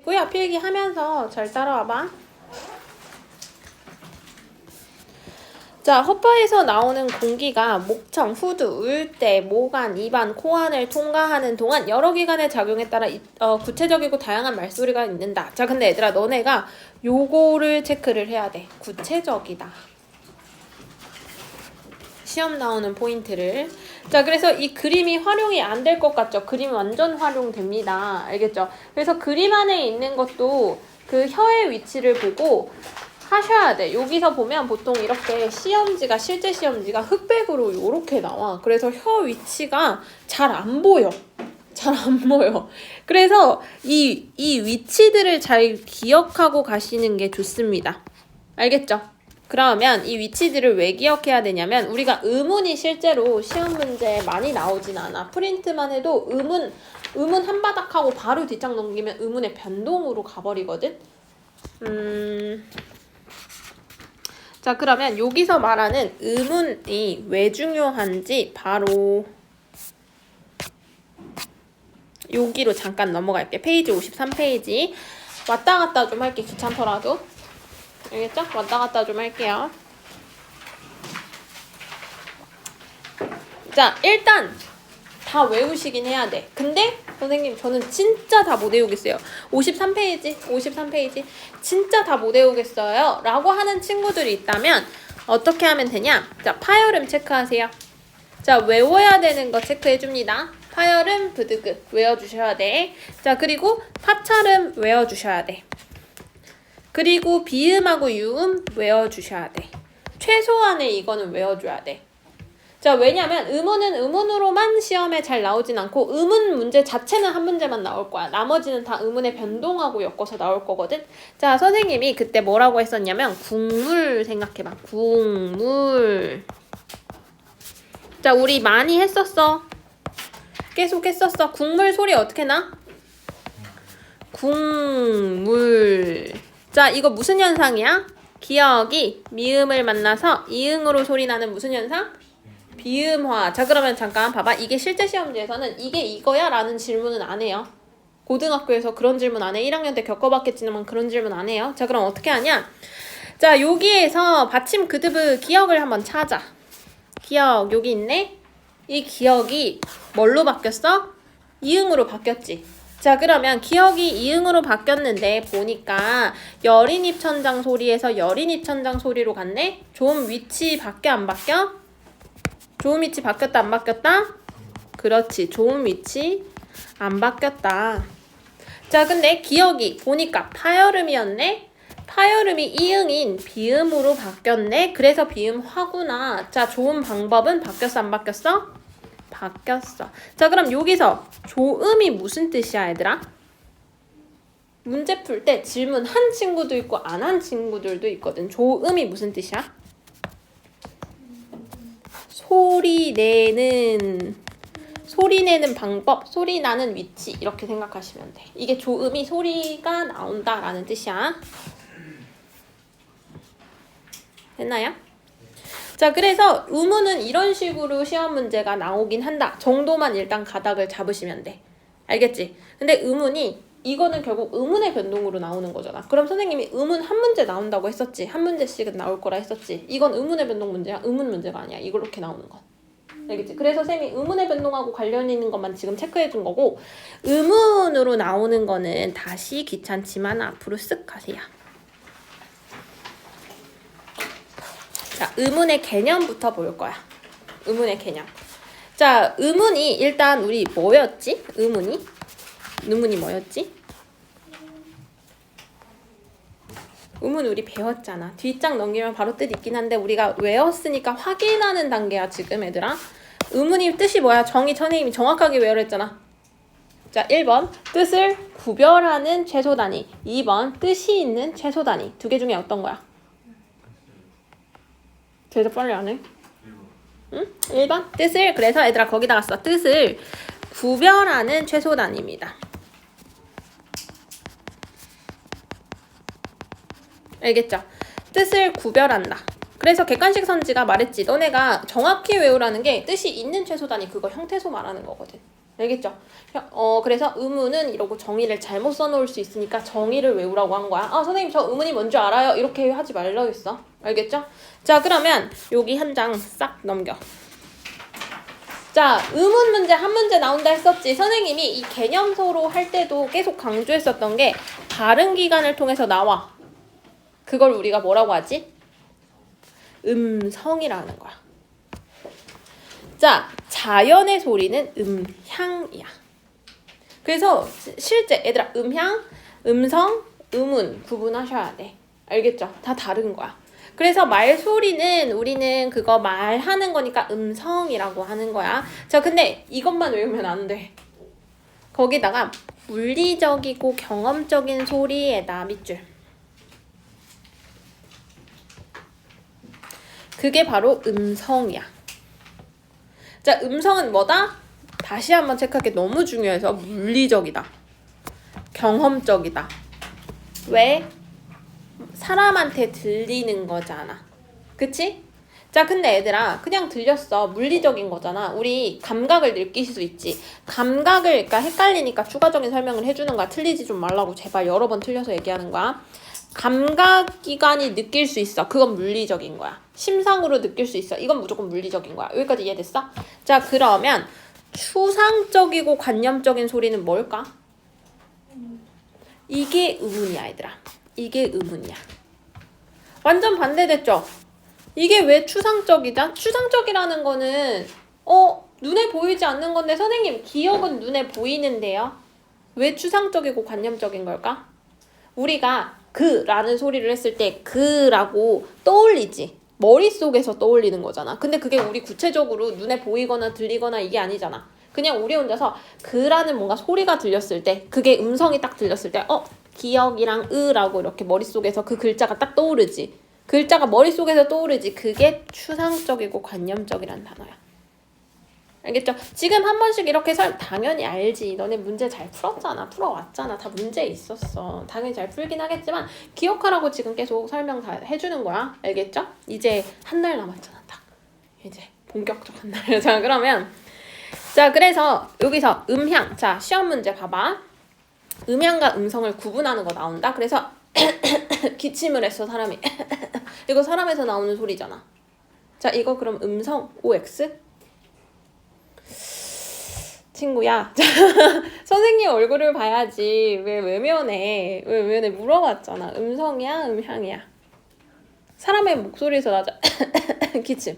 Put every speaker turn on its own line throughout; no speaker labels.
뭐야 필기하면서 잘 따라와봐. 자, 헛바에서 나오는 공기가 목청, 후두, 울대, 모관, 입안, 코안을 통과하는 동안 여러 기관의 작용에 따라 구체적이고 다양한 말소리가 있는다. 자, 근데 얘들아 너네가 요거를 체크를 해야 돼. 구체적이다. 시험 나오는 포인트를. 자, 그래서 이 그림이 활용이 안 될 것 같죠? 그림 완전 활용됩니다. 알겠죠? 그래서 그림 안에 있는 것도 그 혀의 위치를 보고 하셔야 돼. 여기서 보면 보통 이렇게 시험지가 실제 시험지가 흑백으로 이렇게 나와. 그래서 혀 위치가 잘 안 보여. 잘 안 보여. 그래서 이 위치들을 잘 기억하고 가시는 게 좋습니다. 알겠죠? 그러면 이 위치들을 왜 기억해야 되냐면 우리가 의문이 실제로 시험 문제에 많이 나오진 않아. 프린트만 해도 의문 한 바닥 하고 바로 뒷장 넘기면 의문의 변동으로 가버리거든. 자, 그러면 여기서 말하는 의문이 왜 중요한지 바로 여기로 잠깐 넘어갈게. 페이지 53페이지. 왔다 갔다 좀 할게. 귀찮더라도. 알겠죠? 왔다 갔다 좀 할게요. 자, 일단 다 외우시긴 해야 돼. 근데 선생님 저는 진짜 다 못 외우겠어요. 53페이지 진짜 다 못 외우겠어요 라고 하는 친구들이 있다면 어떻게 하면 되냐? 자, 파열음 체크하세요. 자, 외워야 되는 거 체크해줍니다. 파열음, 브드그 외워주셔야 돼. 자, 그리고 파찰음 외워주셔야 돼. 그리고 비음하고 유음 외워주셔야 돼. 최소한의 이거는 외워줘야 돼. 자, 왜냐면 의문은 의문으로만 시험에 잘 나오진 않고 의문 문제 자체는 한 문제만 나올 거야. 나머지는 다 의문의 변동하고 엮어서 나올 거거든. 자, 선생님이 그때 뭐라고 했었냐면 국물 생각해봐. 국물. 자, 우리 많이 했었어. 계속 했었어. 국물 소리 어떻게 나? 국물. 자, 이거 무슨 현상이야? 기억이 미음을 만나서 이응으로 소리 나는 무슨 현상? 비음화. 자, 그러면 잠깐 봐봐. 이게 실제 시험지에서는 이게 이거야? 라는 질문은 안 해요. 고등학교에서 그런 질문 안 해. 1학년 때 겪어봤겠지만 그런 질문 안 해요. 자, 그럼 어떻게 하냐? 자, 여기에서 받침 그드브 기억을 한번 찾아. 기억 여기 있네? 이 기억이 뭘로 바뀌었어? 이응으로 바뀌었지. 자, 그러면 기억이 이응으로 바뀌었는데 보니까 여린 입천장 소리에서 여린 입천장 소리로 갔네? 좀 위치 바뀌어 안 바뀌어? 좋은 위치 바뀌었다 안 바뀌었다? 그렇지, 좋은 위치 안 바뀌었다. 자, 근데 기억이 보니까 파열음이었네? 파열음이 이응인 비음으로 바뀌었네? 그래서 비음화구나. 자, 좋은 방법은 바뀌었어 안 바뀌었어? 바뀌었어. 자, 그럼 여기서 조음이 무슨 뜻이야 얘들아? 문제 풀 때 질문한 친구도 있고 안 한 친구들도 있거든. 조음이 무슨 뜻이야? 소리 내는 방법, 소리 나는 위치 이렇게 생각하시면 돼. 이게 조음이 소리가 나온다라는 뜻이야. 됐나요? 자, 그래서 의문은 이런 식으로 시험 문제가 나오긴 한다 정도만 일단 가닥을 잡으시면 돼. 알겠지? 근데 의문이 이거는 결국 의문의 변동으로 나오는 거잖아. 그럼 선생님이 의문 한 문제 나온다고 했었지. 한 문제씩은 나올 거라 했었지. 이건 의문의 변동 문제야. 의문 문제가 아니야. 이렇게 나오는 건. 알겠지? 그래서 쌤이 의문의 변동하고 관련 있는 것만 지금 체크해 준 거고 의문으로 나오는 거는 다시 귀찮지만 앞으로 쓱 가세요. 자, 의문의 개념부터 볼 거야. 의문의 개념. 자, 의문이 일단 우리 뭐였지? 의문이 뭐였지? 의문 우리 배웠잖아. 뒷장 넘기면 바로 뜻 있긴 한데 우리가 외웠으니까 확인하는 단계야 지금 얘들아. 의문이 뜻이 뭐야? 선생님이 정확하게 외우라 했잖아. 자, 1번 뜻을 구별하는 최소 단위, 2번 뜻이 있는 최소 단위. 두 개 중에 어떤 거야? 대답 빨리 안 해? 응? 1번 뜻을, 그래서 얘들아 거기다가 써. 뜻을 구별하는 최소 단위입니다. 알겠죠? 뜻을 구별한다. 그래서 객관식 선지가 말했지. 너네가 정확히 외우라는 게 뜻이 있는 최소 단위, 그거 형태소 말하는 거거든. 알겠죠? 그래서 의문은 이러고 정의를 잘못 써놓을 수 있으니까 정의를 외우라고 한 거야. 선생님 저 의문이 뭔지 알아요? 이렇게 하지 말라고 했어. 알겠죠? 자, 그러면 여기 한 장 싹 넘겨. 자, 의문 문제 한 문제 나온다 했었지. 선생님이 이 개념서로 할 때도 계속 강조했었던 게 발음 기관을 통해서 나와. 그걸 우리가 뭐라고 하지? 음성이라는 거야. 자, 자연의 소리는 음향이야. 그래서 실제 얘들아 음향, 음성, 음운 구분하셔야 돼. 알겠죠? 다 다른 거야. 그래서 말소리는 우리는 그거 말하는 거니까 음성이라고 하는 거야. 자, 근데 이것만 외우면 안 돼. 거기다가 물리적이고 경험적인 소리에다 밑줄. 그게 바로 음성이야. 자, 음성은 뭐다? 다시 한번 체크하기 너무 중요해서 물리적이다. 경험적이다. 왜? 사람한테 들리는 거잖아. 그치? 자, 근데 얘들아 그냥 들렸어. 물리적인 거잖아. 우리 감각을 느낄 수 있지. 감각을 그러니까 헷갈리니까 추가적인 설명을 해주는 거야. 틀리지 좀 말라고 제발 여러 번 틀려서 얘기하는 거야. 감각기관이 느낄 수 있어. 그건 물리적인 거야. 심상으로 느낄 수 있어. 이건 무조건 물리적인 거야. 여기까지 이해됐어? 자, 그러면 추상적이고 관념적인 소리는 뭘까? 이게 의문이야, 얘들아. 이게 의문이야. 완전 반대됐죠? 이게 왜 추상적이다? 추상적이라는 거는 눈에 보이지 않는 건데 선생님 기억은 눈에 보이는데요. 왜 추상적이고 관념적인 걸까? 우리가 그라는 소리를 했을 때 그라고 떠올리지. 머릿속에서 떠올리는 거잖아. 근데 그게 우리 구체적으로 눈에 보이거나 들리거나 이게 아니잖아. 그냥 우리 혼자서 그라는 뭔가 소리가 들렸을 때 그게 음성이 딱 들렸을 때 기억이랑 으라고 이렇게 머릿속에서 그 글자가 딱 떠오르지. 글자가 머릿속에서 떠오르지. 그게 추상적이고 관념적이란 단어야. 알겠죠? 지금 한 번씩 이렇게 당연히 알지. 너네 문제 잘 풀었잖아. 풀어왔잖아. 다 문제 있었어. 당연히 잘 풀긴 하겠지만 기억하라고 지금 계속 설명 다 해주는 거야. 알겠죠? 이제 한 달 남았잖아. 딱. 이제 본격적 한 달. 자, 그러면 자, 그래서 여기서 음향. 자, 시험 문제 봐봐. 음향과 음성을 구분하는 거 나온다. 그래서 기침을 했어, 사람이. 이거 사람에서 나오는 소리잖아. 자, 이거 그럼 음성 OX? 친구야. 선생님 얼굴을 봐야지. 왜 외면해? 왜 외면해? 물어봤잖아. 음성이야? 음향이야? 사람의 목소리에서 나자. 기침.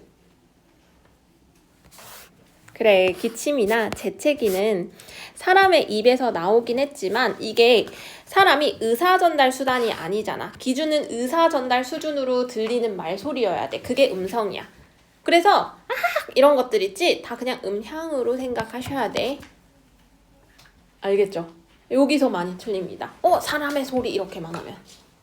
그래, 기침이나 재채기는 사람의 입에서 나오긴 했지만 이게 사람이 의사전달 수단이 아니잖아. 기준은 의사전달 수준으로 들리는 말소리여야 돼. 그게 음성이야. 그래서 이런 것들 있지? 다 그냥 음향으로 생각하셔야 돼. 알겠죠? 여기서 많이 틀립니다. 사람의 소리 이렇게만 하면.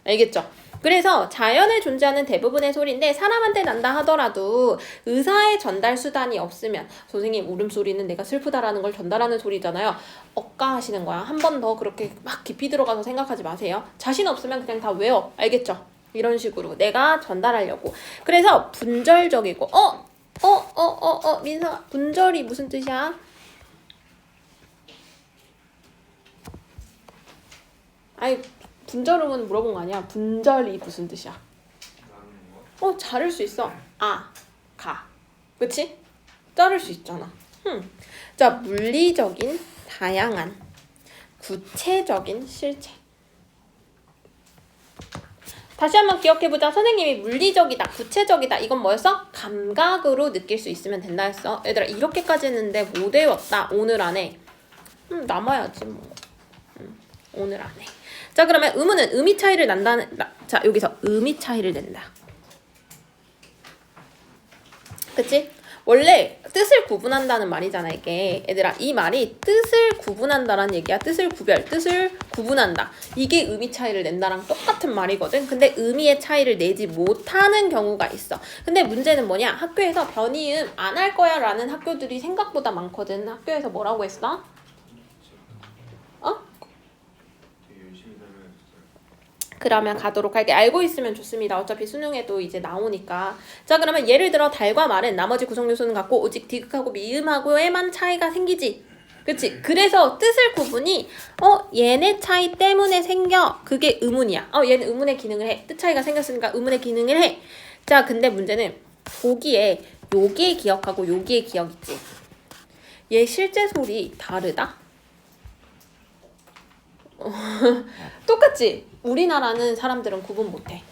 알겠죠? 그래서 자연에 존재하는 대부분의 소리인데 사람한테 난다 하더라도 의사의 전달 수단이 없으면 선생님 울음소리는 내가 슬프다라는 걸 전달하는 소리잖아요. 억까하시는 거야. 한 번 더 그렇게 막 깊이 들어가서 생각하지 마세요. 자신 없으면 그냥 다 외워. 알겠죠? 이런 식으로 내가 전달하려고. 그래서 분절적이고 민서 분절이 무슨 뜻이야? 아니 분절음은 물어본 거 아니야. 분절이 무슨 뜻이야? 자를 수 있어. 가. 그치? 자를 수 있잖아. 자, 물리적인 다양한 구체적인 실체. 다시 한번 기억해보자. 선생님이 물리적이다, 구체적이다. 이건 뭐였어? 감각으로 느낄 수 있으면 된다 했어. 얘들아 이렇게까지 했는데 못 외웠다. 오늘 안에. 남아야지 뭐. 오늘 안에. 자, 그러면 의문은 의미 차이를 자, 여기서 의미 차이를 낸다. 그치? 원래 뜻을 구분한다는 말이잖아, 이게. 얘들아, 이 말이 뜻을 구분한다라는 얘기야. 뜻을 구분한다. 이게 의미 차이를 낸다랑 똑같은 말이거든. 근데 의미의 차이를 내지 못하는 경우가 있어. 근데 문제는 뭐냐? 학교에서 변이음 안 할 거야 라는 학교들이 생각보다 많거든. 학교에서 뭐라고 했어? 그러면 가도록 할게. 알고 있으면 좋습니다. 어차피 수능에도 이제 나오니까. 자, 그러면 예를 들어 달과 말은 나머지 구성 요소는 같고 오직 디귿하고 미음하고에만 차이가 생기지. 그치? 그래서 뜻을 구분이 얘네 차이 때문에 생겨. 그게 의문이야. 얘는 의문의 기능을 해. 뜻 차이가 생겼으니까 의문의 기능을 해. 자, 근데 문제는 보기에 여기에 기억하고 여기에 기억 있지. 얘 실제 소리 다르다? 똑같지? 우리나라는 사람들은 구분 못해.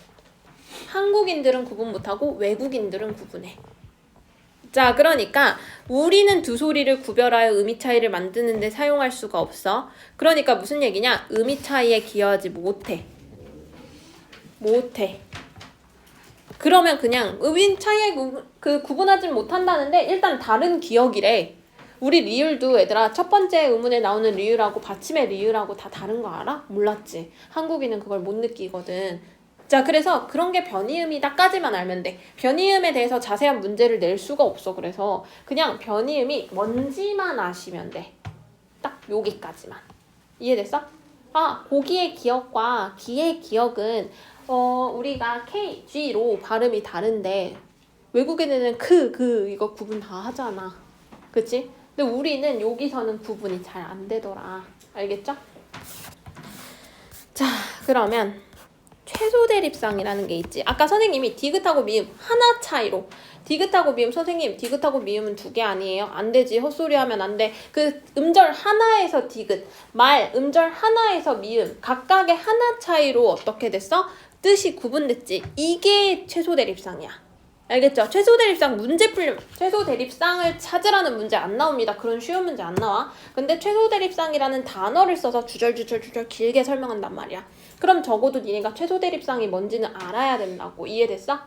한국인들은 구분 못하고 외국인들은 구분해. 자, 그러니까 우리는 두 소리를 구별하여 의미 차이를 만드는데 사용할 수가 없어. 그러니까 무슨 얘기냐? 의미 차이에 기여하지 못해. 그러면 그냥 의미 차이에 구분하지 못한다는데 일단 다른 기억이래. 우리 리을도 얘들아 첫 번째 의문에 나오는 리을하고 받침의 리을하고 다 다른 거 알아? 몰랐지. 한국인은 그걸 못 느끼거든. 자, 그래서 그런 게 변이음이다까지만 알면 돼. 변이음에 대해서 자세한 문제를 낼 수가 없어. 그래서 그냥 변이음이 뭔지만 아시면 돼. 딱 여기까지만. 이해됐어? 고기의 기억과 기의 기억은 우리가 K, G로 발음이 다른데 외국인은 이거 구분 다 하잖아. 그치? 근데 우리는 여기서는 구분이 잘 안 되더라. 알겠죠? 자, 그러면 최소 대립상이라는 게 있지. 아까 선생님이 디귿하고 미음 하나 차이로 디귿하고 미음 선생님 디귿하고 미음은 두 개 아니에요? 안 되지. 헛소리 하면 안 돼. 그 음절 하나에서 디귿 음절 하나에서 미음 각각의 하나 차이로 어떻게 됐어? 뜻이 구분됐지. 이게 최소 대립상이야. 알겠죠? 최소 대립상 문제 풀림 최소 대립상을 찾으라는 문제 안 나옵니다. 그런 쉬운 문제 안 나와. 근데 최소 대립상이라는 단어를 써서 주절주절 길게 설명한단 말이야. 그럼 적어도 니네가 최소 대립상이 뭔지는 알아야 된다고. 이해됐어?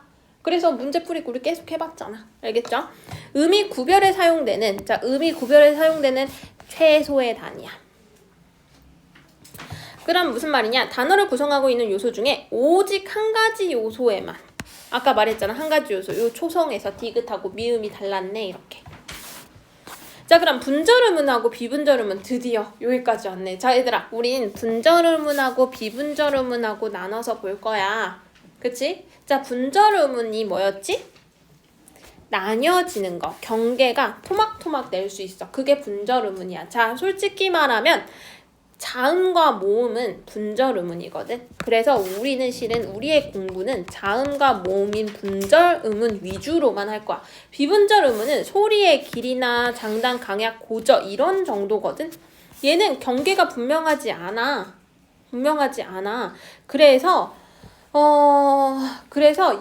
그래서 문제 풀이고 우리 계속 해봤잖아. 알겠죠? 의미 구별에 사용되는 최소의 단위야. 그럼 무슨 말이냐? 단어를 구성하고 있는 요소 중에 오직 한 가지 요소에만 아까 말했잖아. 한 가지 요소. 요 초성에서 디귿하고 미음이 달랐네. 이렇게. 자, 그럼 분절음운하고 비분절음운 드디어 여기까지 왔네. 자, 얘들아. 우린 분절음운하고 비분절음운하고 나눠서 볼 거야. 그치? 자, 분절음운이 뭐였지? 나뉘어지는 거. 경계가 토막토막 낼 수 있어. 그게 분절음운이야. 자, 솔직히 말하면 자음과 모음은 분절음운이거든. 그래서 우리는 실은 우리의 공부는 자음과 모음인 분절음운 위주로만 할 거야. 비분절음운은 소리의 길이나 장단, 강약, 고저 이런 정도거든. 얘는 경계가 분명하지 않아. 그래서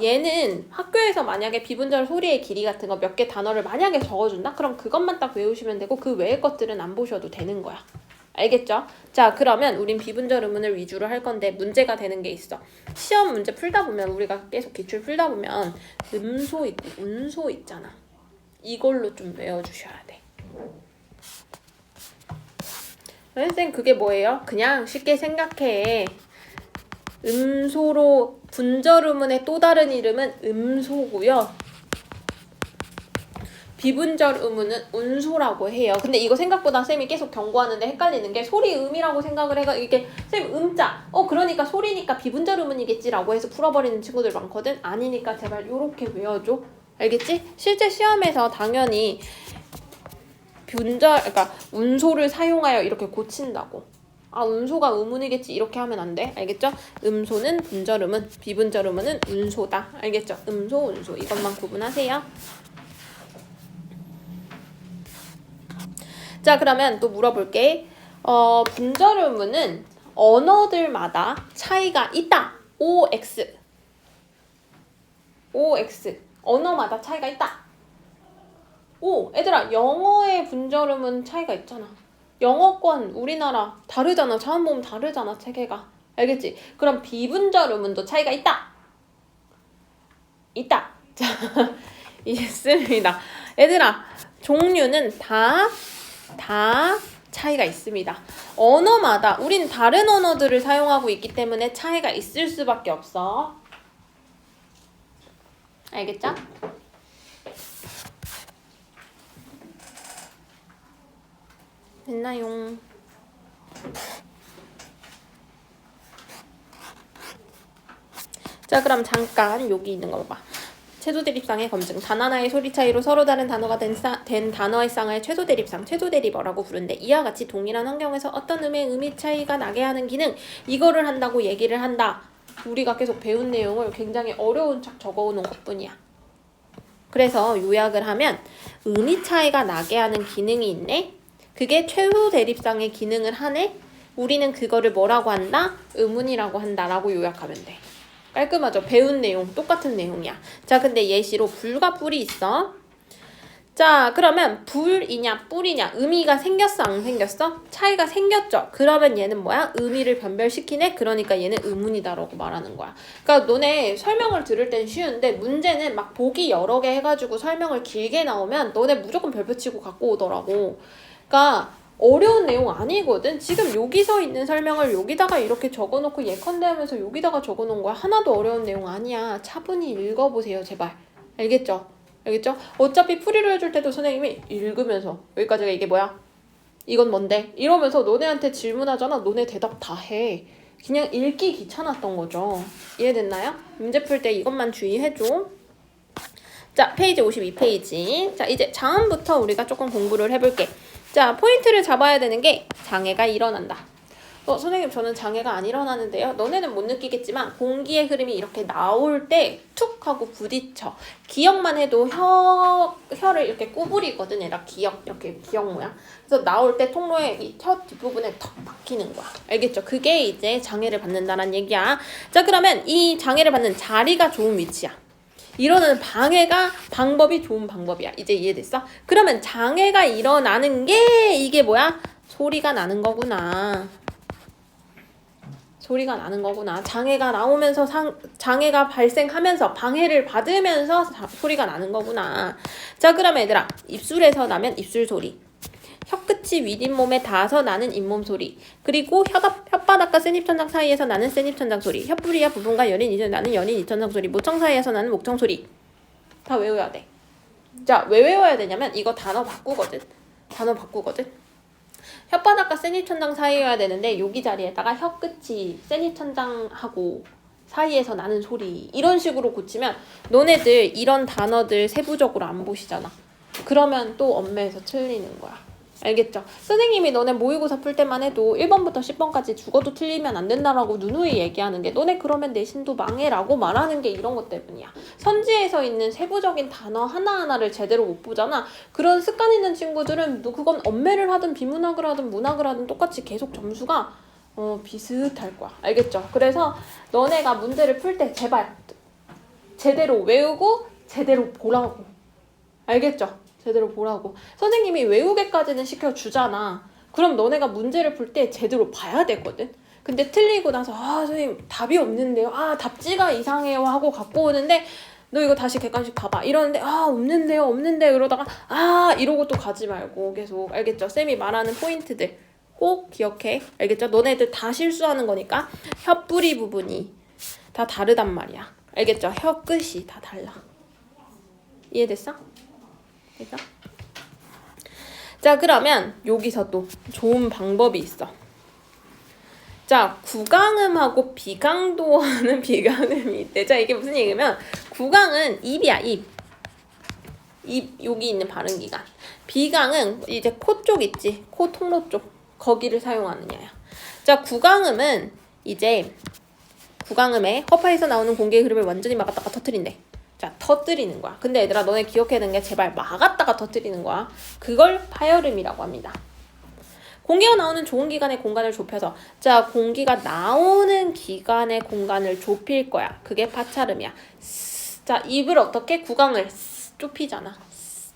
얘는 학교에서 만약에 비분절 소리의 길이 같은 거 몇 개 단어를 만약에 적어준다? 그럼 그것만 딱 외우시면 되고 그 외의 것들은 안 보셔도 되는 거야. 알겠죠? 자, 그러면 우린 비분절 음운을 위주로 할 건데 문제가 되는 게 있어. 시험 문제 풀다 보면 우리가 계속 기출 풀다 보면 음소 있고 운소 있잖아. 이걸로 좀 외워주셔야 돼. 선생님 그게 뭐예요? 그냥 쉽게 생각해. 음소로 분절 음운의 또 다른 이름은 음소고요. 비분절 음운은 운소라고 해요. 근데 이거 생각보다 쌤이 계속 경고하는데 헷갈리는 게 소리 음이라고 생각을 해가 이게 쌤 음자 그러니까 소리니까 비분절 음운이겠지라고 해서 풀어버리는 친구들 많거든. 아니니까 제발 요렇게 외워줘. 알겠지? 실제 시험에서 당연히 그러니까 운소를 사용하여 이렇게 고친다고. 운소가 음운이겠지 이렇게 하면 안 돼. 알겠죠? 음소는 분절 음운, 비분절 음운은 운소다. 알겠죠? 음소, 운소 이것만 구분하세요. 자, 그러면 또 물어볼게. 분절 음운은 언어들마다 차이가 있다. OX. 언어마다 차이가 있다. 얘들아, 영어의 분절 음운 차이가 있잖아. 영어권 우리나라 다르잖아. 자음 모음 다르잖아. 체계가. 알겠지? 그럼 비분절 음운도 차이가 있다. 자, 있습니다. 얘들아, 종류는 다 차이가 있습니다. 언어마다 우린 다른 언어들을 사용하고 있기 때문에 차이가 있을 수밖에 없어. 알겠죠? 됐나요? 자, 그럼 잠깐 여기 있는 거 봐봐. 최소 대립상의 검증. 단 하나의 소리 차이로 서로 다른 단어가 된 단어의 쌍을 최소 대립상, 최소 대립어라고 부른대. 이와 같이 동일한 환경에서 어떤 음의 의미 차이가 나게 하는 기능, 이거를 한다고 얘기를 한다. 우리가 계속 배운 내용을 굉장히 어려운 척 적어놓은 것뿐이야. 그래서 요약을 하면 의미 차이가 나게 하는 기능이 있네. 그게 최소 대립상의 기능을 하네. 우리는 그거를 뭐라고 한다? 의문이라고 한다라고 요약하면 돼. 깔끔하죠? 배운 내용 똑같은 내용이야. 자, 근데 예시로 불과 뿔이 있어. 자, 그러면 불이냐 뿔이냐 의미가 생겼어 안 생겼어? 차이가 생겼죠. 그러면 얘는 뭐야? 의미를 변별시키네. 그러니까 얘는 의문이다라고 말하는 거야. 그러니까 너네 설명을 들을 땐 쉬운데 문제는 막 보기 여러 개 해가지고 설명을 길게 나오면 너네 무조건 별표 치고 갖고 오더라고. 그러니까 어려운 내용 아니거든. 지금 여기서 있는 설명을 여기다가 이렇게 적어놓고 예컨대 하면서 여기다가 적어놓은 거야. 하나도 어려운 내용 아니야. 차분히 읽어보세요 제발. 알겠죠? 알겠죠? 어차피 풀이를 해줄 때도 선생님이 읽으면서 여기까지가 이게 뭐야? 이건 뭔데? 이러면서 너네한테 질문하잖아. 너네 대답 다 해. 그냥 읽기 귀찮았던 거죠. 이해됐나요? 문제 풀 때 이것만 주의해줘. 자, 페이지 52페이지. 자, 이제 다음부터 우리가 조금 공부를 해볼게. 자, 포인트를 잡아야 되는 게 장애가 일어난다. 선생님 저는 장애가 안 일어나는데요. 너네는 못 느끼겠지만 공기의 흐름이 이렇게 나올 때 툭 하고 부딪혀. 기억만 해도 혀를 이렇게 구부리거든. 얘가 이렇게 기억 모양. 그래서 나올 때 통로에 이 혀 뒷부분에 턱 박히는 거야. 알겠죠? 그게 이제 장애를 받는다는 얘기야. 자, 그러면 이 장애를 받는 자리가 좋은 위치야. 이러는 방법이 좋은 방법이야. 이제 이해됐어? 그러면 장애가 일어나는 게 이게 뭐야? 소리가 나는 거구나. 소리가 나는 거구나. 장애가 나오면서 장애가 발생하면서 방해를 받으면서 소리가 나는 거구나. 자, 그럼 얘들아 입술에서 나면 입술 소리, 혀끝이 윗잇몸에 닿아서 나는 잇몸 소리, 그리고 혓바닥과 센입천장 사이에서 나는 센입천장 소리, 혀뿌리와 부분과 연인 이전 나는 연인 이천장 소리, 모청 사이에서 나는 목청 소리. 다 외워야 돼. 자, 왜 외워야 되냐면 이거 단어 바꾸거든. 혓바닥과 센입천장 사이여야 되는데 여기 자리에다가 혀끝이 센입천장하고 사이에서 나는 소리 이런 식으로 고치면 너네들 이런 단어들 세부적으로 안 보시잖아. 그러면 또 엄매에서 틀리는 거야. 알겠죠? 선생님이 너네 모의고사 풀 때만 해도 1번부터 10번까지 죽어도 틀리면 안 된다라고 누누이 얘기하는 게 너네 그러면 내신도 망해라고 말하는 게 이런 것 때문이야. 선지에서 있는 세부적인 단어 하나하나를 제대로 못 보잖아. 그런 습관 있는 친구들은 그건 엄매를 하든 비문학을 하든 문학을 하든 똑같이 계속 점수가 비슷할 거야. 알겠죠? 그래서 너네가 문제를 풀 때 제발 제대로 외우고 제대로 보라고. 알겠죠? 제대로 보라고. 선생님이 외우게까지는 시켜주잖아. 그럼 너네가 문제를 풀 때 제대로 봐야 되거든. 근데 틀리고 나서 선생님 답이 없는데요. 답지가 이상해요 하고 갖고 오는데 너 이거 다시 객관식 봐봐. 이러는데 없는데요 이러다가 이러고 또 가지 말고 계속. 알겠죠? 쌤이 말하는 포인트들 꼭 기억해. 알겠죠? 너네들 다 실수하는 거니까 혀뿌리 부분이 다 다르단 말이야. 알겠죠? 혀끝이 다 달라. 이해됐어? 그죠? 자, 그러면 여기서 또 좋은 방법이 있어. 자, 구강음하고 비강도하는 비강음이 있대. 자, 이게 무슨 얘기냐면 구강은 입이야, 입 여기 있는 발음기관. 비강은 이제 코 쪽 있지, 코 통로 쪽 거기를 사용하느냐야. 자, 구강음은 이제 구강음에 허파에서 나오는 공기의 흐름을 완전히 막았다가 터뜨린대. 자, 터뜨리는 거야. 근데 얘들아 너네 기억해야 되는 게 제발 막았다가 터뜨리는 거야. 그걸 파열음이라고 합니다. 공기가 나오는 좋은 기관의 공간을 좁혀서 자, 공기가 나오는 기관의 공간을 좁힐 거야. 그게 파찰음이야. 자, 입을 어떻게? 구강을 좁히잖아.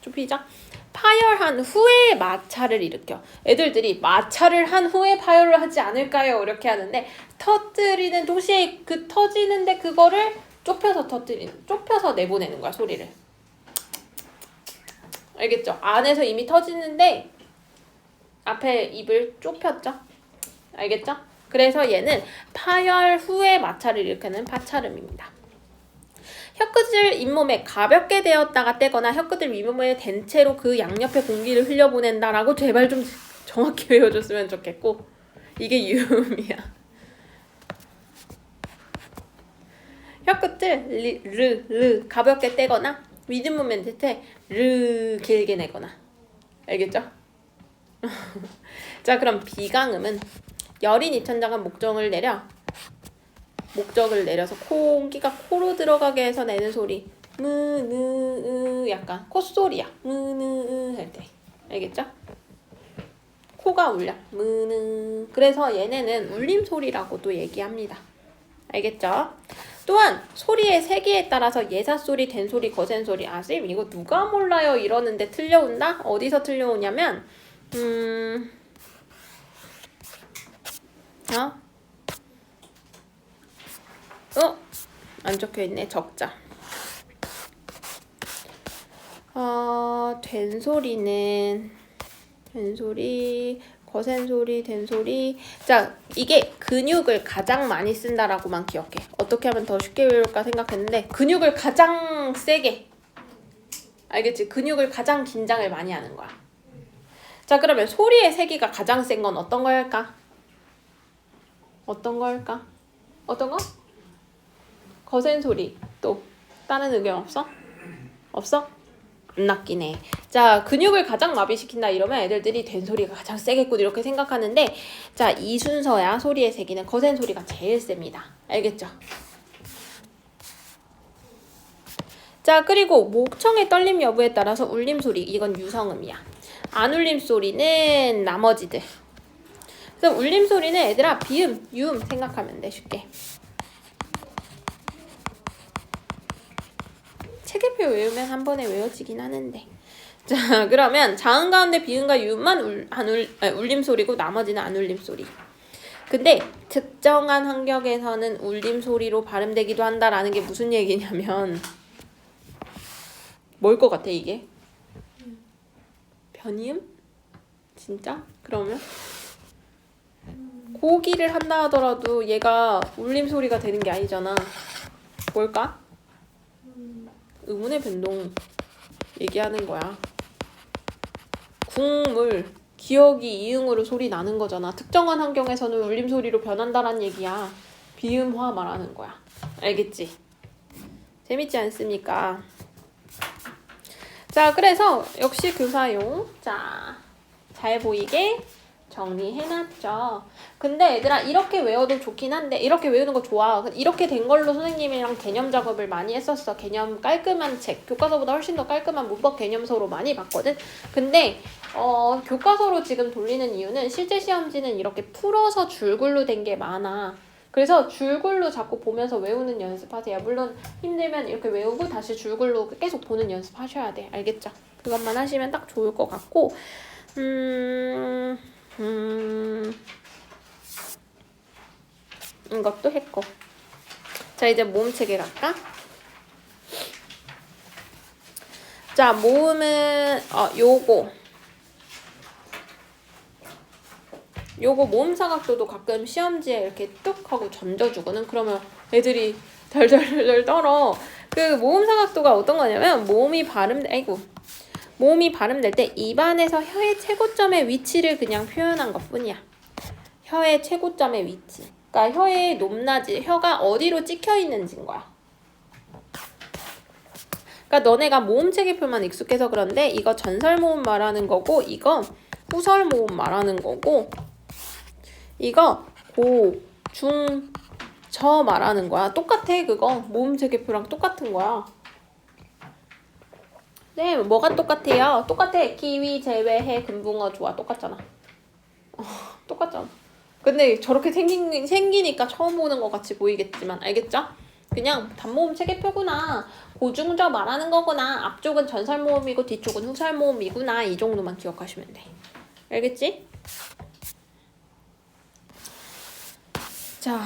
좁히자. 파열한 후에 마찰을 일으켜. 애들들이 마찰을 한 후에 파열을 하지 않을까요? 이렇게 하는데 터뜨리는 동시에 그 터지는데 그거를 좁혀서 내보내는 거야, 소리를. 알겠죠? 안에서 이미 터지는데 앞에 입을 좁혔죠? 알겠죠? 그래서 얘는 파열 후에 마찰을 일으키는 파찰음입니다. 혀끝을 잇몸에 가볍게 대었다가 떼거나 혀끝을 윗몸에 댄 채로 그 양옆에 공기를 흘려보낸다라고 제발 좀 정확히 외워줬으면 좋겠고 이게 유음이야. 혀 끝을 르 가볍게 떼거나 리듬 무브먼트 때 르 길게 내거나. 알겠죠? 자, 그럼 비강음은 여린 입천장은 목적을 내려서 공기가 코로 들어가게 해서 내는 소리. 무느으 약간 콧소리야. 무느으 할 때. 알겠죠? 코가 울려. 무느. 그래서 얘네는 울림 소리라고도 얘기합니다. 알겠죠? 또한 소리의 세기에 따라서 예사소리, 된소리, 거센소리. 아, 쌤 이거 누가 몰라요 이러는데 틀려온다? 어디서 틀려오냐면 안 적혀있네. 적자. 된소리, 거센소리, 된소리. 자, 이게 근육을 가장 많이 쓴다라고만 기억해. 어떻게 하면 더 쉽게 외울까 생각했는데 근육을 가장 세게. 알겠지? 근육을 가장 긴장을 많이 하는 거야. 자, 그러면 소리의 세기가 가장 센 건 어떤 거일까? 어떤 거? 거센소리. 또 다른 의견 없어? 없어? 안 낚이네. 자, 근육을 가장 마비시킨다 이러면 애들들이 된소리가 가장 세겠군 이렇게 생각하는데, 자, 이 순서야. 소리의 세기는 거센소리가 제일 셉니다. 알겠죠? 자, 그리고 목청의 떨림 여부에 따라서 울림소리, 이건 유성음이야. 안 울림소리는 나머지들. 그래서 울림소리는 얘들아 비음, 유음 생각하면 돼. 쉽게. 체계표 외우면 한 번에 외워지긴 하는데. 자, 그러면 자음 가운데 비음과 유음만 울림소리고 나머지는 안 울림소리. 근데 특정한 환경에서는 울림소리로 발음되기도 한다라는 게 무슨 얘기냐면 뭘 것 같아 이게? 변이음? 진짜? 그러면? 고기를 한다 하더라도 얘가 울림소리가 되는 게 아니잖아. 뭘까? 의문의 변동 얘기하는 거야. 국물, 기억이 이응으로 소리 나는 거잖아. 특정한 환경에서는 울림소리로 변한다란 얘기야. 비음화 말하는 거야. 알겠지? 재밌지 않습니까? 자, 그래서 역시 교사용. 자, 잘 보이게 정리해놨죠. 근데 얘들아 이렇게 외워도 좋긴 한데 이렇게 외우는 거 좋아. 이렇게 된 걸로 선생님이랑 개념 작업을 많이 했었어. 개념 깔끔한 책. 교과서보다 훨씬 더 깔끔한 문법 개념서로 많이 봤거든. 근데 교과서로 지금 돌리는 이유는 실제 시험지는 이렇게 풀어서 줄글로 된 게 많아. 그래서 줄글로 자꾸 보면서 외우는 연습하세요. 물론 힘들면 이렇게 외우고 다시 줄글로 계속 보는 연습하셔야 돼. 알겠죠? 그것만 하시면 딱 좋을 것 같고 이것도 했고. 자, 이제 모음 체계 갈까? 자, 모음은 요거 모음 사각도도 가끔 시험지에 이렇게 뚝 하고 던져주거든. 그러면 애들이 덜덜덜 떨어. 그 모음 사각도가 어떤 거냐면 모음이 발음될 때 입안에서 혀의 최고점의 위치를 그냥 표현한 것뿐이야. 혀의 최고점의 위치. 그러니까 혀의 높낮이, 혀가 어디로 찍혀 있는지인 거야. 그러니까 너네가 모음 체계표만 익숙해서 그런데 이거 전설 모음 말하는 거고 이거 후설 모음 말하는 거고 이거 고, 중, 저 말하는 거야. 똑같아 그거. 모음 체계표랑 똑같은 거야. 네, 뭐가 똑같아요? 똑같아. 키위, 제외해, 금붕어, 좋아. 똑같잖아. 똑같잖아. 근데 저렇게 생기니까 처음 보는 것 같이 보이겠지만 알겠죠? 그냥 단모음 체계표구나. 고중저 말하는 거구나. 앞쪽은 전설모음이고 뒤쪽은 후설모음이구나. 이 정도만 기억하시면 돼. 알겠지? 자,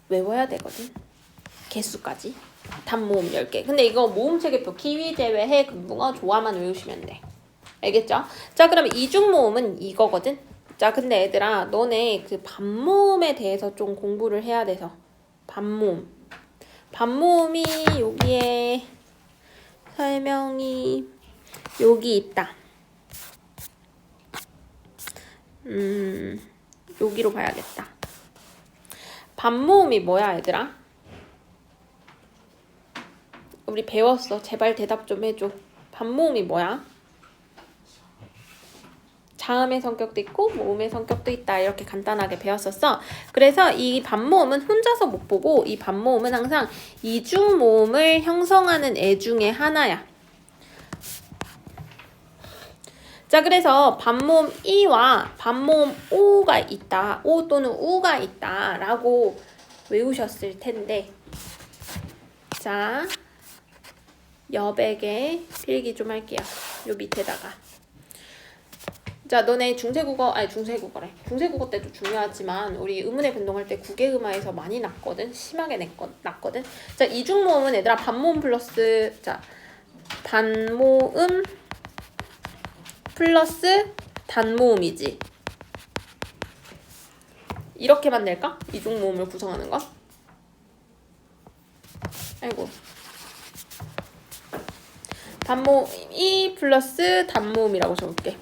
외워야 되거든. 개수까지. 단모음 10개. 근데 이거 모음 체계표 키위 제외해 금붕어 조화만 외우시면 돼. 알겠죠? 자, 그럼 이중모음은 이거거든. 자, 근데 얘들아 너네 그 반모음에 대해서 좀 공부를 해야 돼서. 반모음이 여기에 설명이 여기 있다. 여기로 봐야겠다. 반모음이 뭐야 얘들아? 우리 배웠어. 제발 대답 좀 해줘. 반모음이 뭐야? 자음의 성격도 있고 모음의 성격도 있다. 이렇게 간단하게 배웠었어. 그래서 이 반모음은 혼자서 못 보고 이 반모음은 항상 이중모음을 형성하는 애 중에 하나야. 자, 그래서 반모음 이와 반모음 오가 있다. 오 또는 우가 있다. 라고 외우셨을 텐데, 자, 여백에 필기 좀 할게요. 요 밑에다가. 자, 너네 중세국어 때도 중요하지만 우리 의문의 변동할 때 국외음화에서 많이 났거든. 심하게 났거든. 자, 이중모음은 얘들아 반모음 플러스, 자, 반모음 플러스 단모음이지. 이렇게만 낼까? 이중모음을 구성하는 거? 아이고. 반모음이 플러스 단모음이라고 적을게.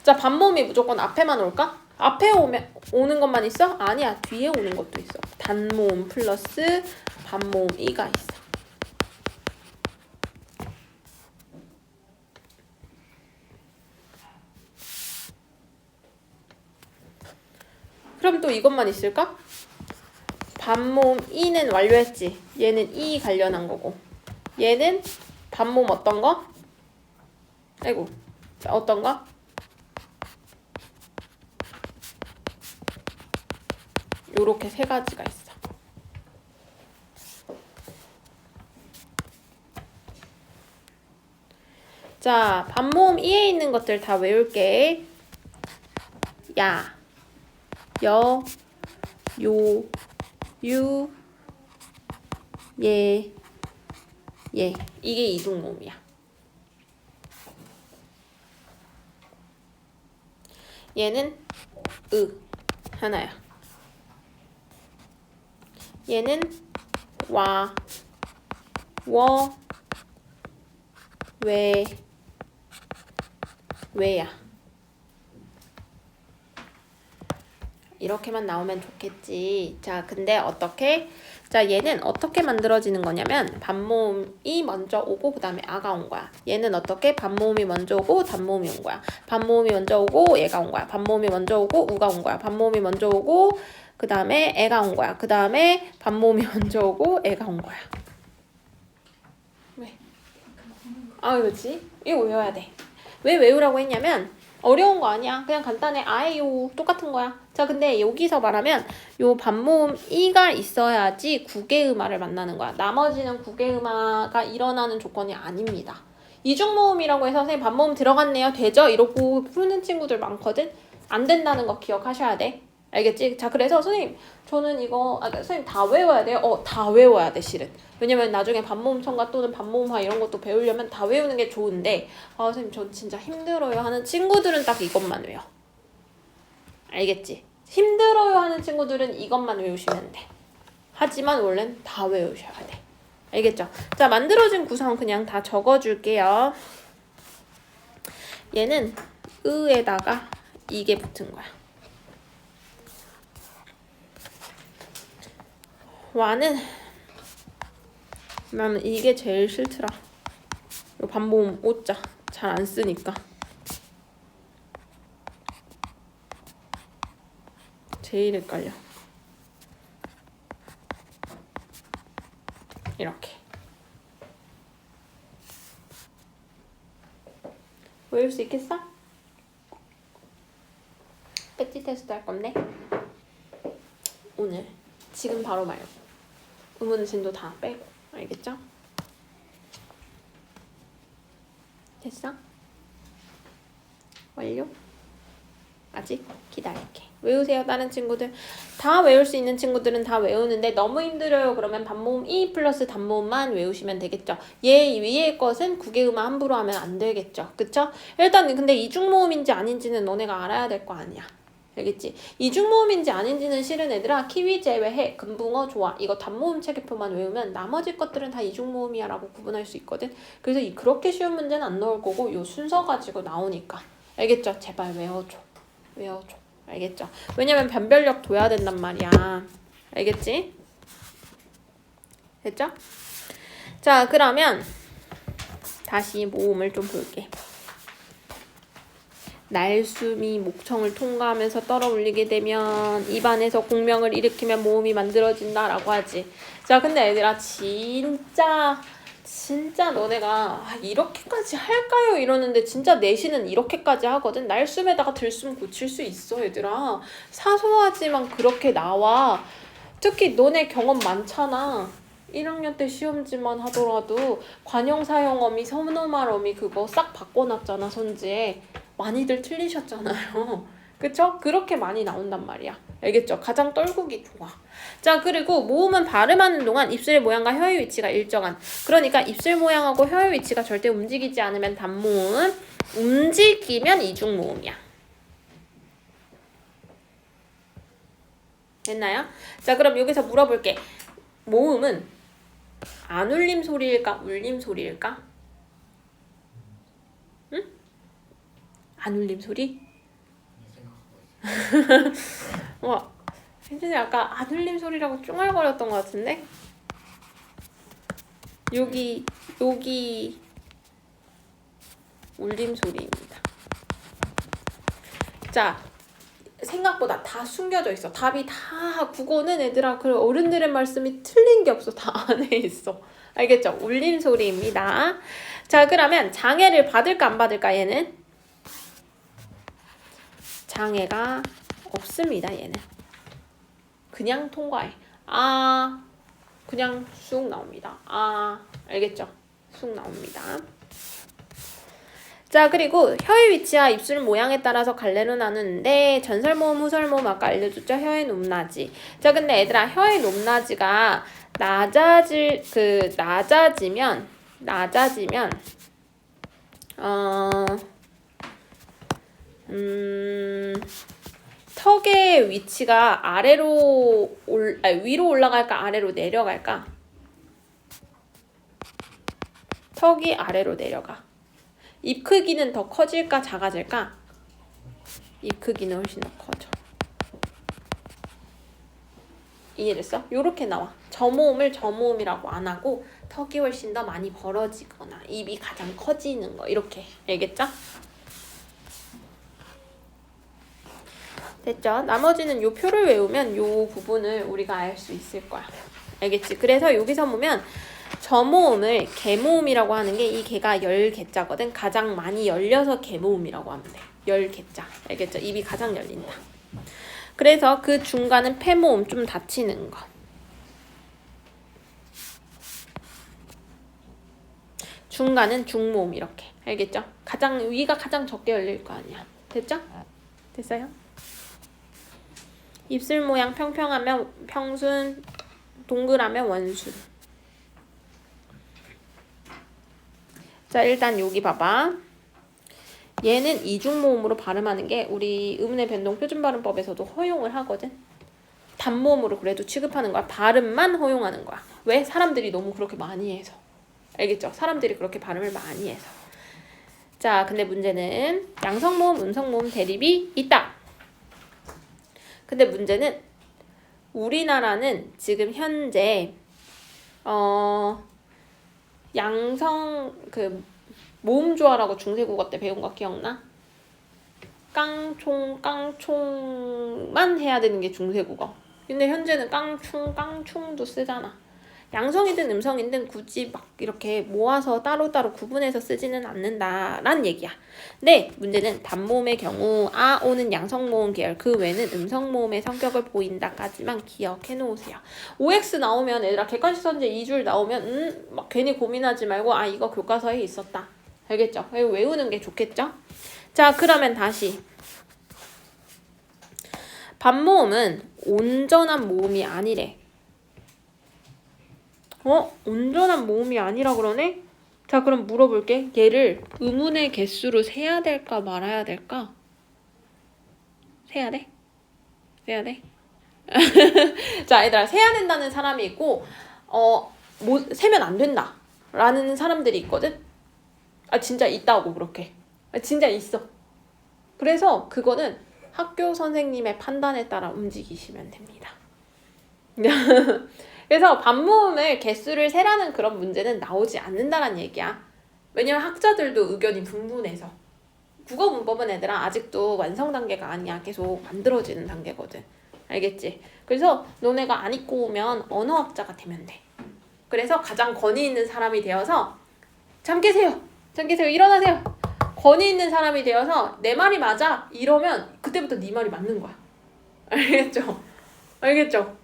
자, 반모음이 무조건 앞에만 올까? 앞에 오는 것만 있어? 아니야, 뒤에 오는 것도 있어. 단모음 플러스 반모음 이가 있어. 그럼 또 이것만 있을까? 반모음 이는 완료했지. 얘는 이 관련한 거고. 얘는 반모음 어떤 거? 아이고. 자, 어떤 거? 요렇게 세 가지가 있어. 자, 반모음 이에 있는 것들 다 외울게. 야, 여, 요, 유, 예, 예. 이게 이중모음이야. 얘는 하나야. 얘는 와, 워, 왜야. 이렇게만 나오면 좋겠지. 자, 근데 어떻게? 자, 얘는 어떻게 만들어지는 거냐면 반모음이 먼저 오고 그 다음에 아가 온 거야. 얘는 어떻게? 반모음이 먼저 오고 단모음이 온 거야. 반모음이 먼저 오고 얘가 온 거야. 반모음이 먼저 오고 우가 온 거야. 반모음이 먼저 오고 그 다음에 애가 온 거야. 그 다음에 반모음이 먼저 오고 애가 온 거야. 왜? 아, 그렇지? 이거 외워야 돼. 왜 외우라고 했냐면 어려운 거 아니야. 그냥 간단해. 아에요 똑같은 거야. 자, 근데 여기서 말하면 요 반모음 이가 있어야지 국외음화를 만나는 거야. 나머지는 국외음화가 일어나는 조건이 아닙니다. 이중모음이라고 해서 선생님 반모음 들어갔네요. 되죠? 이러고 푸는 친구들 많거든. 안 된다는 거 기억하셔야 돼. 알겠지? 자, 그래서 선생님 저는 이거 선생님 다 외워야 돼요? 다 외워야 돼, 실은. 왜냐면 나중에 반모음 첨가 또는 반모음화 이런 것도 배우려면 다 외우는 게 좋은데, 선생님 전 진짜 힘들어요 하는 친구들은 딱 이것만 외워. 알겠지? 힘들어요 하는 친구들은 이것만 외우시면 돼. 하지만 원래는 다 외우셔야 돼. 알겠죠? 자, 만들어진 구성 그냥 다 적어줄게요. 얘는 으에다가 이게 붙은 거야. 와는 나는 이게 제일 싫더라. 요 반모음 오자 잘 안 쓰니까 제일 헷갈려. 이렇게 외울 수 있겠어? 배지 테스트 할 건데 오늘 지금 바로 말고 의문 진도 다 빼고. 알겠죠? 됐어? 완료? 아직 기다릴게. 외우세요. 다른 친구들 다 외울 수 있는 친구들은 다 외우는데 너무 힘들어요. 그러면 반모음 이 플러스 단모음만 외우시면 되겠죠. 얘 위에 것은 국외음화 함부로 하면 안 되겠죠. 그쵸? 일단 근데 이중모음인지 아닌지는 너네가 알아야 될 거 아니야. 알겠지? 이중모음인지 아닌지는 실은 얘들아 키위 제외해 금붕어 좋아 이거 단모음 체계표만 외우면 나머지 것들은 다 이중모음이야 라고 구분할 수 있거든. 그래서 그렇게 쉬운 문제는 안 나올 거고 요 순서 가지고 나오니까. 알겠죠? 제발 외워줘. 알겠죠? 왜냐면 변별력 둬야 된단 말이야. 알겠지? 됐죠? 자, 그러면 다시 모음을 좀 볼게. 날숨이 목청을 통과하면서 떨어 올리게 되면 입안에서 공명을 일으키면 모음이 만들어진다라고 하지. 자, 근데 얘들아 진짜 너네가 이렇게까지 할까요? 이러는데 진짜 내신은 이렇게까지 하거든. 날숨에다가 들숨 고칠 수 있어 얘들아. 사소하지만 그렇게 나와. 특히 너네 경험 많잖아. 1학년 때 시험지만 하더라도 관형사형어미, 선어말어미 그거 싹 바꿔놨잖아 선지에. 많이들 틀리셨잖아요. 그쵸? 그렇게 많이 나온단 말이야. 알겠죠? 가장 떨구기 좋아. 자, 그리고 모음은 발음하는 동안 입술의 모양과 혀의 위치가 일정한. 그러니까 입술 모양하고 혀의 위치가 절대 움직이지 않으면 단모음, 움직이면 이중모음이야. 됐나요? 자, 그럼 여기서 물어볼게. 모음은 안울림 소리일까? 울림 소리일까? 응? 안울림 소리? 와, 현진이 아까 안울림 소리라고 쫑알거렸던 것 같은데? 여기 울림 소리입니다. 자, 생각보다 다 숨겨져 있어. 답이 다 국어는 애들아 그 어른들의 말씀이 틀린 게 없어. 다 안에 있어. 알겠죠? 울림 소리입니다. 자, 그러면 장애를 받을까 안 받을까 얘는? 장애가 없습니다. 얘는 그냥 통과해. 아, 그냥 쑥 나옵니다. 아, 알겠죠? 쑥 나옵니다. 자, 그리고 혀의 위치와 입술 모양에 따라서 갈래로 나누는데 전설모음, 후설모음 아까 알려줬죠? 혀의 높낮이. 자, 근데 얘들아 혀의 높낮이가 낮아지면 턱의 위치가 위로 올라갈까 아래로 내려갈까? 턱이 아래로 내려가. 입 크기는 더 커질까 작아질까? 입 크기는 훨씬 더 커져. 이해됐어? 요렇게 나와. 저모음을 저모음이라고 안 하고 턱이 훨씬 더 많이 벌어지거나 입이 가장 커지는 거 이렇게. 알겠죠? 됐죠? 나머지는 요 표를 외우면 요 부분을 우리가 알 수 있을 거야. 알겠지? 그래서 여기서 보면 저모음을 개모음이라고 하는 게 이 개가 열개자거든. 가장 많이 열려서 개모음이라고 하면 돼. 열개자. 알겠죠? 입이 가장 열린다. 그래서 그 중간은 폐모음 좀 닫히는 거. 중간은 중모음 이렇게. 알겠죠? 위가 가장 적게 열릴 거 아니야. 됐죠? 됐어요? 입술 모양 평평하면 평순, 동그라면 원순. 자, 일단 여기 봐봐. 얘는 이중모음으로 발음하는 게 우리 의문의 변동 표준발음법에서도 허용을 하거든. 단모음으로 그래도 취급하는 거야. 발음만 허용하는 거야. 왜? 사람들이 너무 그렇게 많이 해서. 알겠죠? 사람들이 그렇게 발음을 많이 해서. 자, 근데 문제는 양성모음, 음성모음 대립이 있다. 근데 문제는 우리나라는 지금 현재 양성 모음조화라고 중세국어 때 배운 거 기억나? 깡총만 해야 되는 게 중세국어. 근데 현재는 깡충도 쓰잖아. 양성이든 음성이든 굳이 막 이렇게 모아서 따로따로 구분해서 쓰지는 않는다라는 얘기야. 근데 문제는 단모음의 경우 아, 오는 양성모음 계열, 그 외는 음성모음의 성격을 보인다까지만 기억해 놓으세요. OX 나오면 얘들아 객관식 선제 2줄 나오면 막 괜히 고민하지 말고 아, 이거 교과서에 있었다. 알겠죠? 외우는 게 좋겠죠? 자, 그러면 다시 반모음은 온전한 모음이 아니래. 온전한 모음이 아니라 그러네? 자, 그럼 물어볼게. 얘를 의문의 개수로 세야 될까 말아야 될까? 세야 돼? 세야 돼? 자, 얘들아 세야 된다는 사람이 있고 세면 안 된다 라는 사람들이 있거든? 아, 진짜 있다고 그렇게. 진짜 있어. 그래서 그거는 학교 선생님의 판단에 따라 움직이시면 됩니다. 그래서 반모음을 개수를 세라는 그런 문제는 나오지 않는다는 얘기야. 왜냐면 학자들도 의견이 분분해서. 국어 문법은 애들아 아직도 완성 단계가 아니야. 계속 만들어지는 단계거든. 알겠지? 그래서 너네가 안 입고 오면 언어학자가 되면 돼. 그래서 가장 권위 있는 사람이 되어서 잠 깨세요. 잠 깨세요. 일어나세요. 권위 있는 사람이 되어서 내 말이 맞아. 이러면 그때부터 네 말이 맞는 거야. 알겠죠? 알겠죠?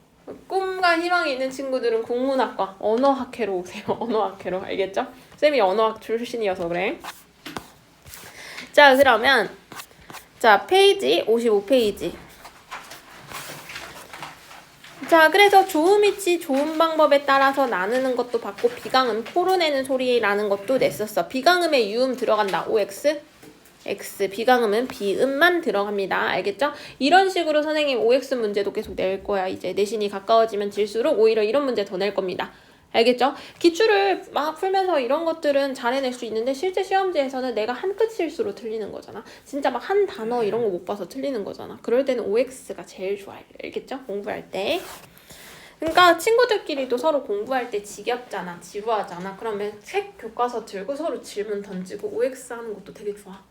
꿈과 희망이 있는 친구들은 국문학과 언어학회로 오세요. 언어학회로. 알겠죠? 쌤이 언어학 출신이어서 그래. 자, 그러면 자, 페이지 55페이지. 자, 그래서 조음이치 좋은 방법에 따라서 나누는 것도 받고 비강음 코로 내는 소리라는 것도 냈었어. 비강음에 유음 들어간다. OX X 비강음은 비음만 들어갑니다. 알겠죠? 이런 식으로 선생님 OX 문제도 계속 낼 거야. 이제 내신이 가까워지면 질수록 오히려 이런 문제 더 낼 겁니다. 알겠죠? 기출을 막 풀면서 이런 것들은 잘 해낼 수 있는데 실제 시험지에서는 내가 한 끗 실수로 틀리는 거잖아. 진짜 막 한 단어 이런 거 못 봐서 틀리는 거잖아. 그럴 때는 OX가 제일 좋아요. 알겠죠? 공부할 때. 그러니까 친구들끼리도 서로 공부할 때 지겹잖아. 지루하잖아. 그러면 책 교과서 들고 서로 질문 던지고 OX 하는 것도 되게 좋아.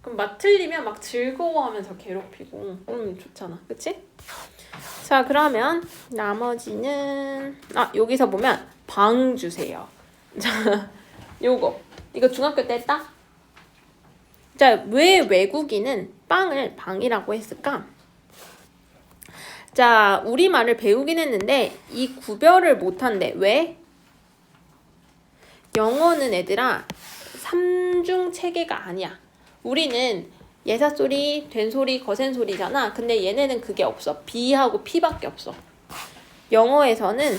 그럼 막 틀리면 막 즐거워하면서 괴롭히고 좋잖아. 그치? 자, 그러면 나머지는 여기서 보면 방 주세요. 자, 이거 중학교 때 했다? 자, 왜 외국인은 빵을 방이라고 했을까? 자, 우리말을 배우긴 했는데 이 구별을 못한대. 왜? 영어는 애들아 삼중 체계가 아니야. 우리는 예사소리, 된소리, 거센소리잖아. 근데 얘네는 그게 없어. B하고 P밖에 없어. 영어는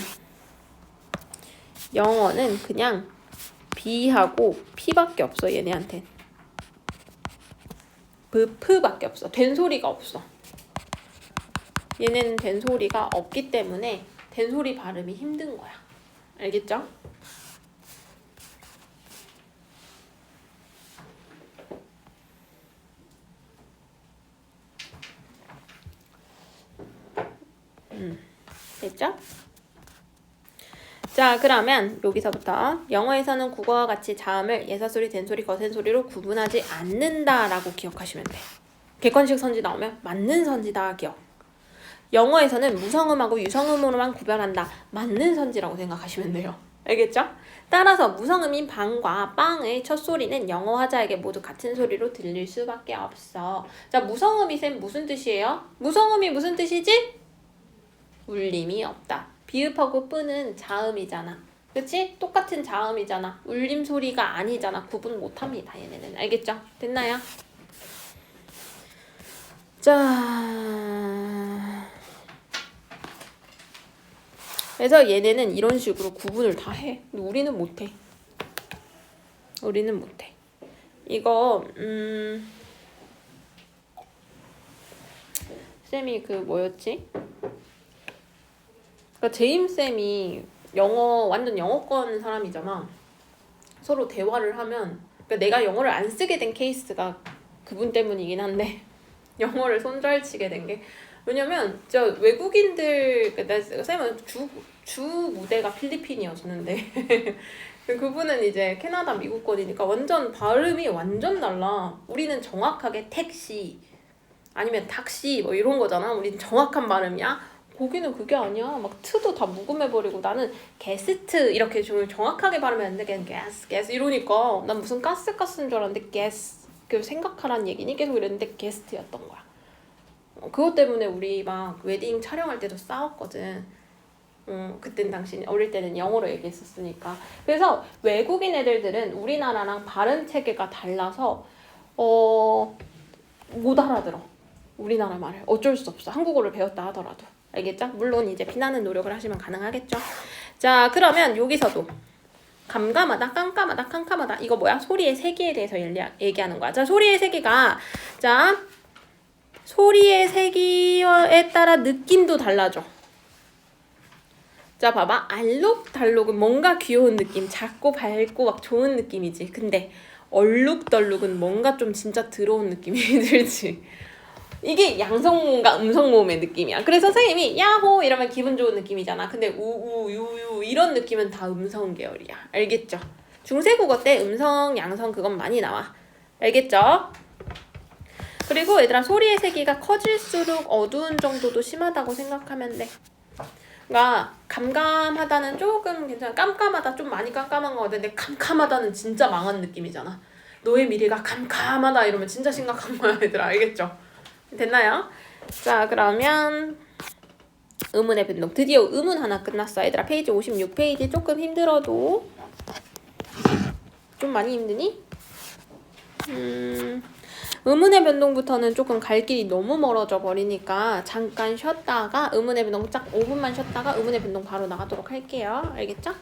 그냥 B하고 P밖에 없어. 얘네한텐. P밖에 없어. 된소리가 없어. 얘네는 된소리가 없기 때문에 된소리 발음이 힘든 거야. 알겠죠? 됐죠? 자, 그러면 여기서부터 영어에서는 국어와 같이 자음을 예사소리, 된소리, 거센소리로 구분하지 않는다라고 기억하시면 돼. 객관식 선지 나오면 맞는 선지다 기억. 영어에서는 무성음하고 유성음으로만 구별한다. 맞는 선지라고 생각하시면 돼요. 알겠죠? 따라서 무성음인 방과 빵의 첫 소리는 영어 화자에게 모두 같은 소리로 들릴 수밖에 없어. 자, 무성음이 쌤 무슨 뜻이에요? 무성음이 무슨 뜻이지? 울림이 없다. 비읍하고 뿌는 자음이잖아. 그치? 똑같은 자음이잖아. 울림 소리가 아니잖아. 구분 못합니다. 얘네는. 알겠죠? 됐나요? 자, 그래서 얘네는 이런 식으로 구분을 다 해. 근데 우리는 못해. 우리는 못해. 이거 쌤이 그 뭐였지? 그러니까 제임쌤이 완전 영어권 사람이잖아. 서로 대화를 하면 그러니까 내가 영어를 안 쓰게 된 케이스가 그분 때문이긴 한데 영어를 손절치게 된 게 왜냐면 저 외국인들 그러니까 쌤은 주 무대가 필리핀이었는데 그분은 이제 캐나다 미국권이니까 완전 발음이 완전 달라. 우리는 정확하게 택시 아니면 닥시 뭐 이런 거잖아. 우리는 정확한 발음이야. 거기는 그게 아니야. 막 트도 다 묵음해버리고 나는 게스트 이렇게 좀 정확하게 발음해야 되는데 그냥 게스 이러니까 난 무슨 가스인 줄 알았는데 게스 그 생각하라는 얘기니 계속 이랬는데 게스트였던 거야. 그것 때문에 우리 막 웨딩 촬영할 때도 싸웠거든. 그땐 당신 어릴 때는 영어로 얘기했었으니까. 그래서 외국인 애들은 우리나라랑 발음 체계가 달라서 못 알아들어. 우리나라 말을 어쩔 수 없어. 한국어를 배웠다 하더라도. 알겠죠? 물론 이제 피나는 노력을 하시면 가능하겠죠. 자, 그러면 여기서도 감감하다, 깜깜하다, 캄캄하다. 이거 뭐야? 소리의 세기에 대해서 얘기하는 거야. 자, 소리의 세기가 소리의 세기에 따라 느낌도 달라져. 자, 봐봐. 알록달록은 뭔가 귀여운 느낌, 작고 밝고 막 좋은 느낌이지. 근데 얼룩덜룩은 뭔가 좀 진짜 더러운 느낌이 들지. 이게 양성모음과 음성모음의 느낌이야. 그래서 선생님이 야호 이러면 기분 좋은 느낌이잖아. 근데 우우 유유 이런 느낌은 다 음성 계열이야. 알겠죠? 중세국어 때 음성, 양성 그건 많이 나와. 알겠죠? 그리고 얘들아 소리의 세기가 커질수록 어두운 정도도 심하다고 생각하면 돼. 그러니까 감감하다는 조금 괜찮아. 깜깜하다 좀 많이 깜깜한 거 같은데 캄캄하다는 진짜 망한 느낌이잖아. 너의 미래가 캄캄하다 이러면 진짜 심각한 거야 얘들아. 알겠죠? 됐나요? 자 그러면 의문의 변동. 드디어 의문 하나 끝났어 얘들아. 페이지 56페이지 조금 힘들어도 좀 많이 힘드니? 의문의 변동부터는 조금 갈 길이 너무 멀어져 버리니까 잠깐 쉬었다가 의문의 변동 딱 5분만 쉬었다가 의문의 변동 바로 나가도록 할게요. 알겠죠?